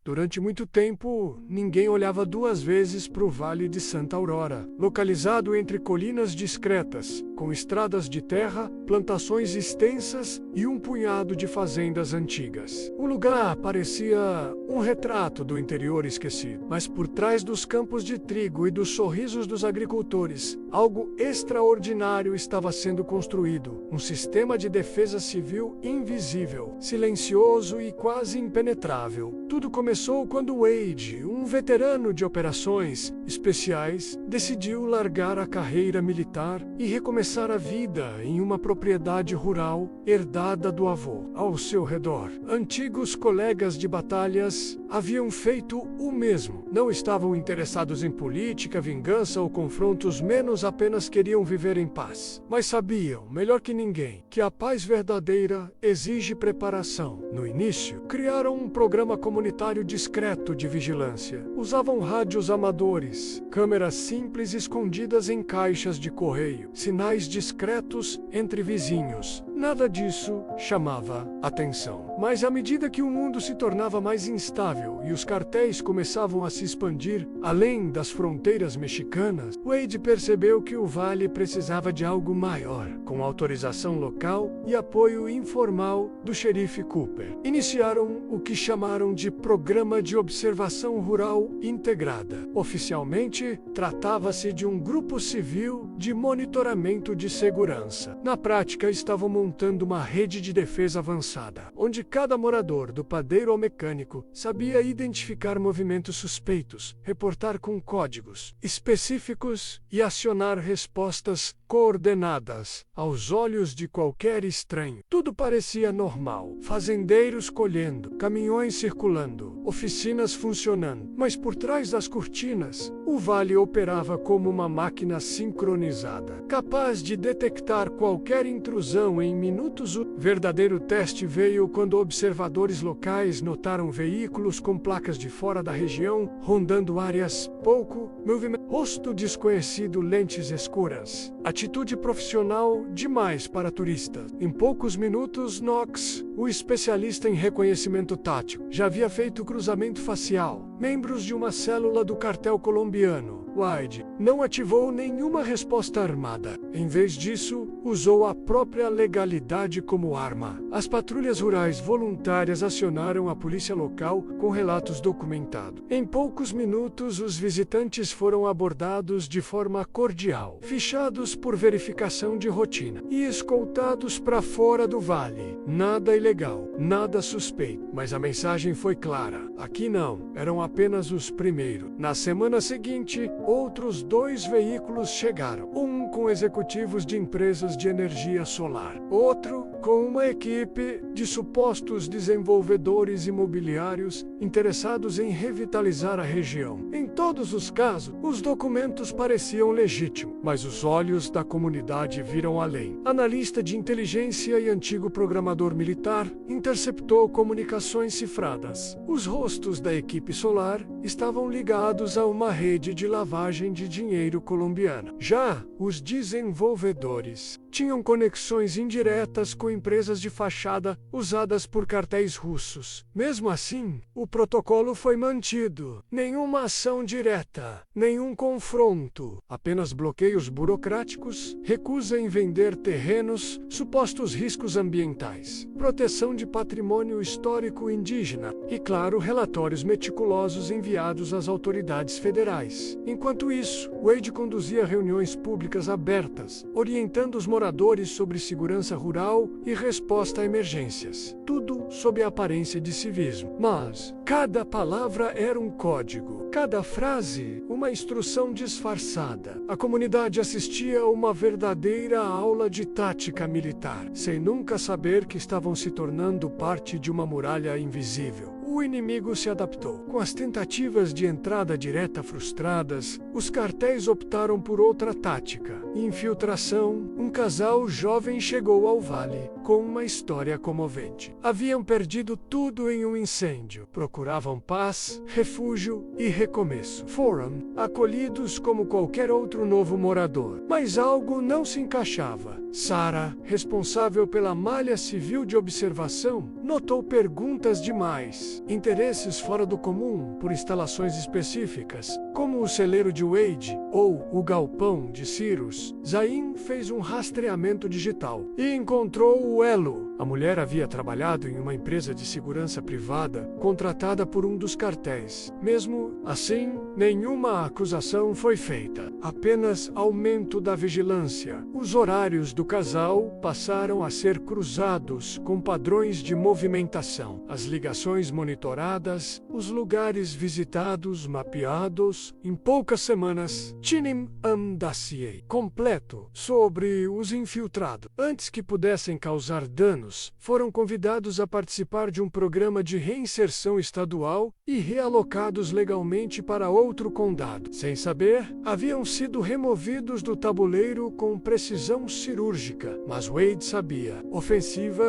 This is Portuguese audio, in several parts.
Durante muito tempo, ninguém olhava duas vezes para o Vale de Santa Aurora, localizado entre colinas discretas, com estradas de terra, plantações extensas e um punhado de fazendas antigas. O lugar parecia um retrato do interior esquecido, mas por trás dos campos de trigo e dos sorrisos dos agricultores, algo extraordinário estava sendo construído, um sistema de defesa civil invisível, silencioso e quase impenetrável. Tudo começou quando Wade, um veterano de operações especiais, decidiu largar a carreira militar e recomeçar a vida em uma propriedade rural herdada do avô. Ao seu redor, antigos colegas de batalhas haviam feito o mesmo. Não estavam interessados em política, vingança ou confrontos, menos apenas queriam viver em paz. Mas sabiam, melhor que ninguém, que a paz verdadeira exige preparação. No início, criaram um programa comunitário discreto de vigilância. Usavam rádios amadores, câmeras simples escondidas em caixas de correio, sinais discretos entre vizinhos. Nada disso chamava atenção. Mas à medida que o mundo se tornava mais instável e os cartéis começavam a se expandir além das fronteiras mexicanas, Wade percebeu que o Vale precisava de algo maior, com autorização local e apoio informal do xerife Cooper. Iniciaram o que chamaram de Programa de Observação Rural Integrada. Oficialmente, tratava-se de um grupo civil de monitoramento de segurança. Na prática, estavam montando uma rede de defesa avançada, onde cada morador, do padeiro ao mecânico, sabia identificar movimentos suspeitos, reportar com códigos específicos e acionar respostas coordenadas aos olhos de qualquer estranho. Tudo parecia normal. Fazendeiros colhendo, caminhões circulando, oficinas funcionando. Mas por trás das cortinas, o Vale operava como uma máquina sincronizada, capaz de detectar qualquer intrusão em minutos. O verdadeiro teste veio quando observadores locais notaram veículos com placas de fora da região rondando áreas pouco movimentadas. Rosto desconhecido, lentes escuras. Atitude profissional demais para turistas. Em poucos minutos, Knox, o especialista em reconhecimento tático, já havia feito cruzamento facial. Membros de uma célula do cartel colombiano, Wade, não ativou nenhuma resposta armada. Em vez disso, usou a própria legalidade como arma. As patrulhas rurais voluntárias acionaram a polícia local com relatos documentados. Em poucos minutos, os visitantes foram abordados de forma cordial, fichados por verificação de rotina e escoltados para fora do vale. Nada ilegal, nada suspeito. Mas a mensagem foi clara. Aqui não, eram apenas os primeiros. Na semana seguinte, outros 2 veículos chegaram. Um com executivos de empresas de energia solar. Outro com uma equipe de supostos desenvolvedores imobiliários interessados em revitalizar a região. Em todos os casos, os documentos pareciam legítimos, mas os olhos da comunidade viram além. Analista de inteligência e antigo programador militar interceptou comunicações cifradas. Os rostos da equipe solar estavam ligados a uma rede de lavagem de dinheiro colombiana. Já os desenvolvedores tinham conexões indiretas com empresas de fachada usadas por cartéis russos. Mesmo assim, o protocolo foi mantido. Nenhuma ação direta, nenhum confronto, apenas bloqueios burocráticos, recusa em vender terrenos, supostos riscos ambientais, proteção de patrimônio histórico indígena e, claro, relatórios meticulosos enviados às autoridades federais. Enquanto isso, Wade conduzia reuniões públicas abertas, orientando os moradores sobre segurança rural e resposta a emergências. Tudo sob a aparência de civismo. Mas cada palavra era um código, cada frase uma instrução disfarçada. A comunidade assistia a uma verdadeira aula de tática militar, sem nunca saber que estavam se tornando parte de uma muralha invisível. O inimigo se adaptou. Com as tentativas de entrada direta frustradas, os cartéis optaram por outra tática. Infiltração. Um casal jovem chegou ao vale, com uma história comovente. Haviam perdido tudo em um incêndio. Procuravam paz, refúgio e recomeço. Foram acolhidos como qualquer outro novo morador. Mas algo não se encaixava. Sarah, responsável pela malha civil de observação, notou perguntas demais, interesses fora do comum por instalações específicas, como o celeiro de Wade ou o galpão de Cyrus. Zayn fez um rastreamento digital e encontrou o elo. A mulher havia trabalhado em uma empresa de segurança privada contratada por um dos cartéis. Mesmo assim, nenhuma acusação foi feita. Apenas aumento da vigilância. Os horários do casal passaram a ser cruzados com padrões de movimentação. As ligações monitoradas, os lugares visitados mapeados. Em poucas semanas, tinham um dossiê completo sobre os infiltrados. Antes que pudessem causar danos, foram convidados a participar de um programa de reinserção estadual e realocados legalmente para outro condado. Sem saber, haviam sido removidos do tabuleiro com precisão cirúrgica. Mas Wade sabia. A ofensiva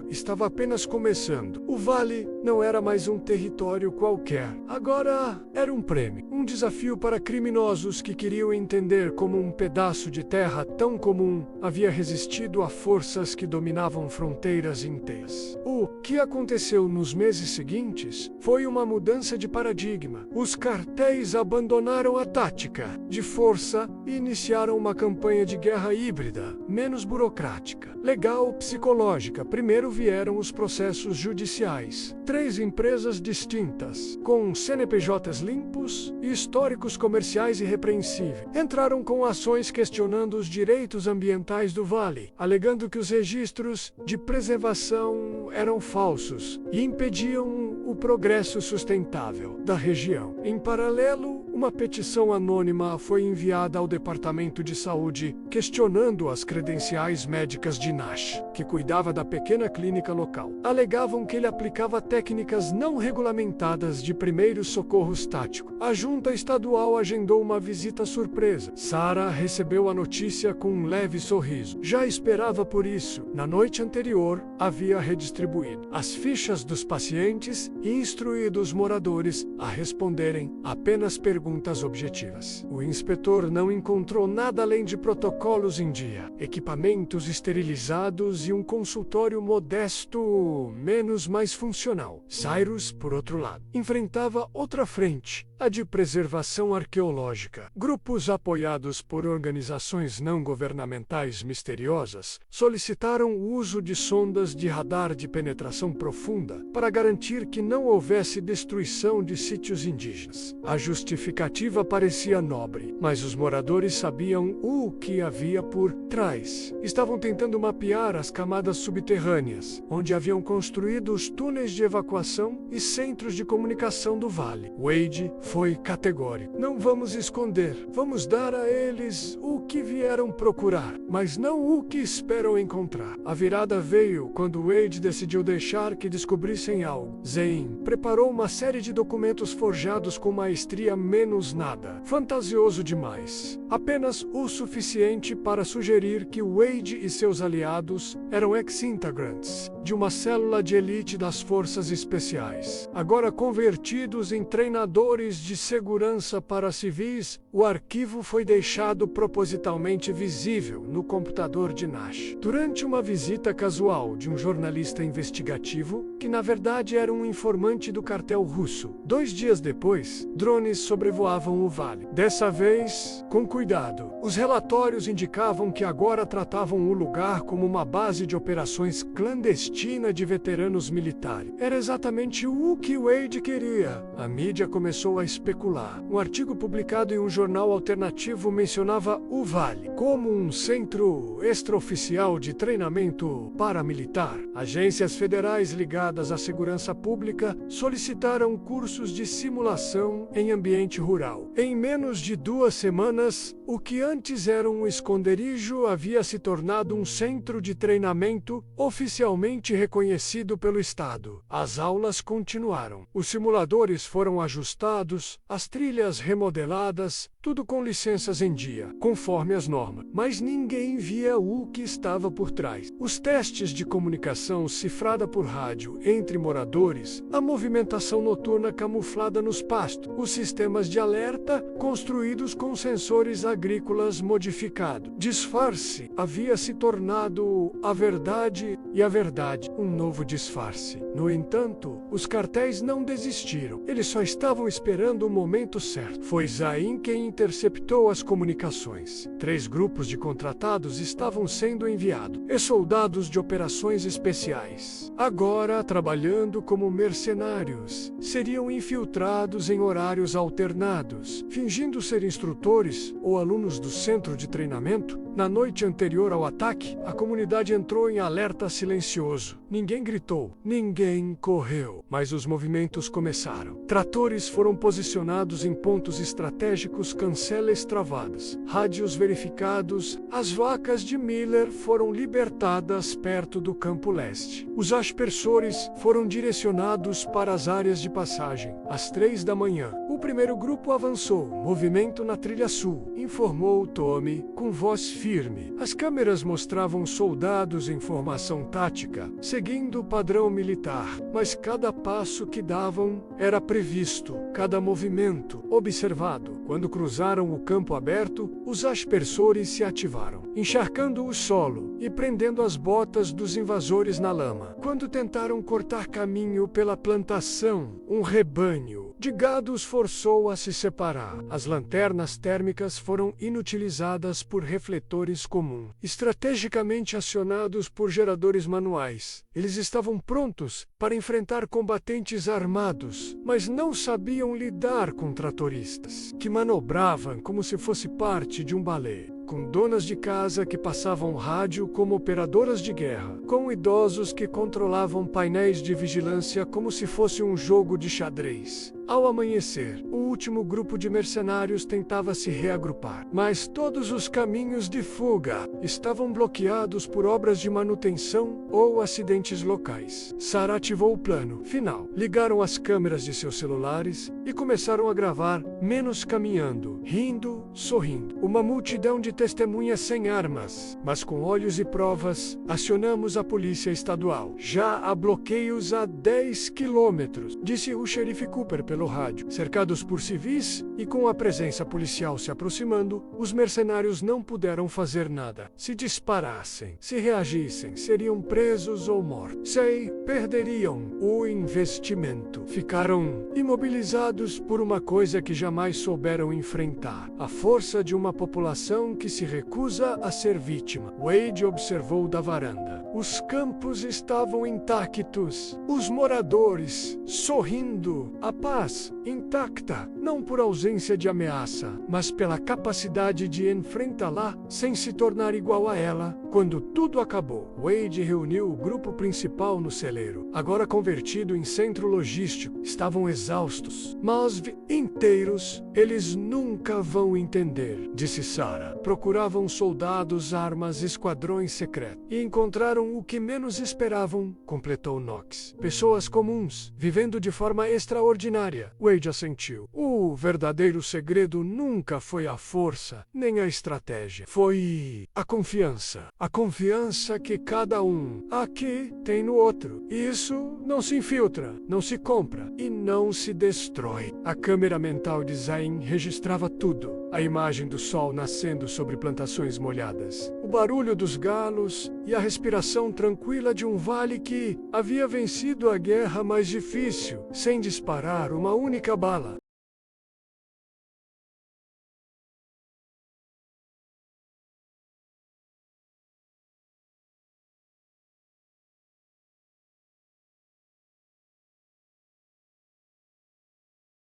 estava apenas começando. O vale não era mais um território qualquer. Agora era um prêmio. Um desafio para criminosos que queriam entender como um pedaço de terra tão comum havia resistido a forças que dominavam fronteiras inteiras. O que aconteceu nos meses seguintes foi uma mudança de paradigma. Os cartéis abandonaram a tática de força e iniciaram uma campanha de guerra híbrida, menos burocrática, legal, psicológica. Primeiro vieram os processos judiciais. 3 empresas distintas, com CNPJs limpos e históricos comerciais irrepreensíveis, entraram com ações questionando os direitos ambientais do vale, alegando que os registros de preservação eram falsos e impediam o progresso sustentável da região. Em paralelo, uma petição anônima foi enviada ao Departamento de Saúde questionando as credenciais médicas de Nash, que cuidava da pequena clínica local. Alegavam que ele aplicava técnicas não regulamentadas de primeiros socorros táticos. A junta estadual agendou uma visita surpresa. Sarah recebeu a notícia com um leve sorriso. Já esperava por isso. Na noite anterior, havia redistribuído as fichas dos pacientes e instruído os moradores a responderem apenas perguntas objetivas. O inspetor não encontrou nada além de protocolos em dia, equipamentos esterilizados e um consultório modesto, menos mais funcional. Cyrus, por outro lado, enfrentava outra frente, a de preservação arqueológica. Grupos apoiados por organizações não governamentais misteriosas solicitaram o uso de sondas de radar de penetração profunda para garantir que não houvesse destruição de sítios indígenas. A justificativa parecia nobre, mas os moradores sabiam o que havia por trás. Estavam tentando mapear as camadas subterrâneas, onde haviam construído os túneis de evacuação e centros de comunicação do vale. Wade foi categórico. Não vamos esconder. Vamos dar a eles o que vieram procurar, mas não o que esperam encontrar. A virada veio quando Wade decidiu deixar que descobrissem algo. Zayn preparou uma série de documentos forjados com maestria menos nada. Fantasioso demais. Apenas o suficiente para sugerir que Wade e seus aliados eram ex-integrantes de uma célula de elite das forças especiais. Agora convertidos em treinadores de segurança para civis, o arquivo foi deixado propositalmente visível no computador de Nash. Durante uma visita casual de um jornalista investigativo, que na verdade era um informante do cartel russo. 2 dias depois, drones sobrevoavam o vale. Dessa vez, com cuidado. Os relatórios indicavam que agora tratavam o lugar como uma base de operações clandestinas de veteranos militares. Era exatamente o que Wade queria. A mídia começou a especular. Um artigo publicado em um jornal alternativo mencionava o Vale como um centro extraoficial de treinamento paramilitar. Agências federais ligadas à segurança pública solicitaram cursos de simulação em ambiente rural. Em menos de 2 semanas, o que antes era um esconderijo havia se tornado um centro de treinamento oficialmente reconhecido pelo Estado. As aulas continuaram. Os simuladores foram ajustados, as trilhas remodeladas tudo com licenças em dia, conforme as normas. Mas ninguém via o que estava por trás. Os testes de comunicação cifrada por rádio entre moradores, a movimentação noturna camuflada nos pastos, os sistemas de alerta construídos com sensores agrícolas modificados. Disfarce havia se tornado a verdade e a verdade, um novo disfarce. No entanto, os cartéis não desistiram. Eles só estavam esperando o momento certo. Foi Zain quem interceptou as comunicações. 3 grupos de contratados estavam sendo enviados, e soldados de operações especiais, agora trabalhando como mercenários, seriam infiltrados em horários alternados, fingindo ser instrutores ou alunos do centro de treinamento. Na noite anterior ao ataque, a comunidade entrou em alerta silencioso. Ninguém gritou, ninguém correu, mas os movimentos começaram. Tratores foram posicionados em pontos estratégicos, cancelas travadas, rádios verificados, as vacas de Miller foram libertadas perto do campo leste. Os aspersores foram direcionados para as áreas de passagem. Às 3 da manhã, o primeiro grupo avançou. Movimento na trilha sul, informou Tommy com voz firme. As câmeras mostravam soldados em formação tática, seguindo o padrão militar, mas cada passo que davam era previsto, cada movimento observado. Quando cruzaram o campo aberto, os aspersores se ativaram, encharcando o solo e prendendo as botas dos invasores na lama. Quando tentaram cortar caminho pela plantação, um rebanho de gados forçou a se separar. As lanternas térmicas foram inutilizadas por refletores comuns, estrategicamente acionados por geradores manuais. Eles estavam prontos para enfrentar combatentes armados, mas não sabiam lidar com tratoristas, que manobravam como se fosse parte de um balé, com donas de casa que passavam rádio como operadoras de guerra, com idosos que controlavam painéis de vigilância como se fosse um jogo de xadrez. Ao amanhecer, o último grupo de mercenários tentava se reagrupar, mas todos os caminhos de fuga estavam bloqueados por obras de manutenção ou acidentes locais. Sarah ativou o plano final. Ligaram as câmeras de seus celulares e começaram a gravar menos caminhando, rindo, sorrindo. Uma multidão de testemunhas sem armas, mas com olhos e provas, acionamos a polícia estadual. Já há bloqueios a 10 quilômetros, disse o xerife Cooper pelo rádio. Cercados por civis e com a presença policial se aproximando, os mercenários não puderam fazer nada. Se disparassem, se reagissem, seriam presos ou mortos. Perderiam o investimento. Ficaram imobilizados por uma coisa que jamais souberam enfrentar: a força de uma população que se recusa a ser vítima. Wade observou da varanda. Os campos estavam intactos, os moradores sorrindo, a paz intacta, não por ausência de ameaça, mas pela capacidade de enfrentá-la sem se tornar igual a ela. Quando tudo acabou, Wade reuniu o grupo principal no celeiro, agora convertido em centro logístico. Estavam exaustos, mas inteiros. Eles nunca vão entender, disse Sarah. Procuravam soldados, armas, esquadrões secretos e encontraram o que menos esperavam, completou Knox. Pessoas comuns, vivendo de forma extraordinária. Wade assentiu. O verdadeiro segredo nunca foi a força, nem a estratégia. Foi a confiança. A confiança que cada um aqui tem no outro. Isso não se infiltra, não se compra e não se destrói. A câmera mental de Zain registrava tudo. A imagem do sol nascendo sobre plantações molhadas, o barulho dos galos e a respiração tranquila de um vale que havia vencido a guerra mais difícil, sem disparar uma única bala.